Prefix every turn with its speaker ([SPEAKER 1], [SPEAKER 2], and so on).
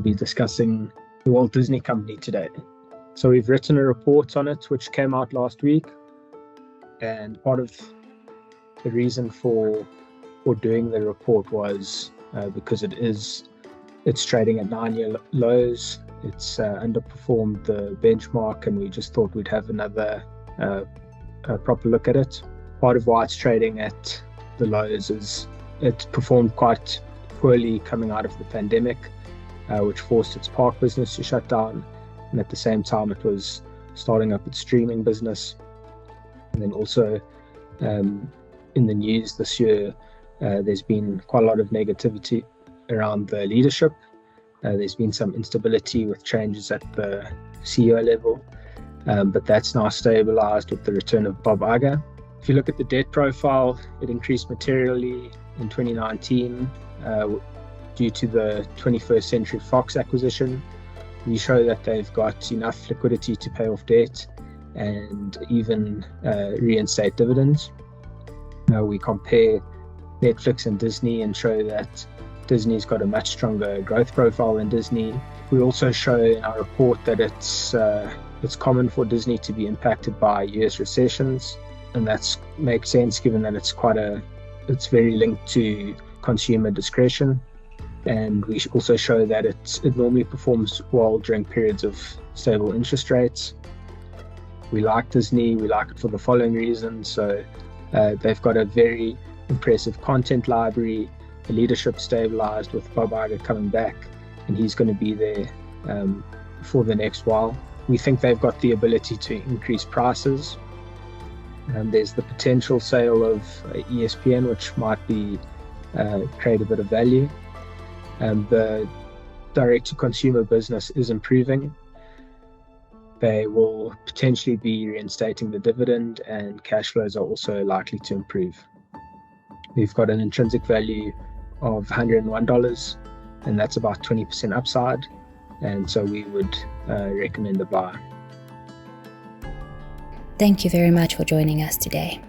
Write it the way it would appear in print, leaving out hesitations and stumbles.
[SPEAKER 1] be discussing the Walt Disney Company today. So we've written a report on it, which came out last week. And part of the reason for doing the report was because it's trading at 9-year lows. It's underperformed the benchmark, and we just thought we'd have another proper look at it. Part of why it's trading at the lows is it performed quite poorly coming out of the pandemic, which forced its park business to shut down. And at the same time, it was starting up its streaming business. And then also in the news this year, there's been quite a lot of negativity around the leadership. There's been some instability with changes at the CEO level, but that's now stabilized with the return of Bob Iger. If you look at the debt profile, it increased materially in 2019 due to the 21st Century Fox acquisition. We show that they've got enough liquidity to pay off debt and even reinstate dividends. We compare Netflix and Disney and show that Disney's got a much stronger growth profile than Disney. We also show in our report that it's common for Disney to be impacted by US recessions, and that makes sense given that it's very linked to consumer discretion. And we also show that it normally performs well during periods of stable interest rates. We like Disney, we like it for the following reasons. So they've got a very impressive content library, the leadership stabilized with Bob Iger coming back, and he's going to be there for the next while. We think they've got the ability to increase prices. There's the potential sale of ESPN, which might create a bit of value. The direct-to-consumer business is improving. They will potentially be reinstating the dividend, and cash flows are also likely to improve. We've got an intrinsic value of $101, and that's about 20% upside, and so we would recommend a buy.
[SPEAKER 2] Thank you very much for joining us today.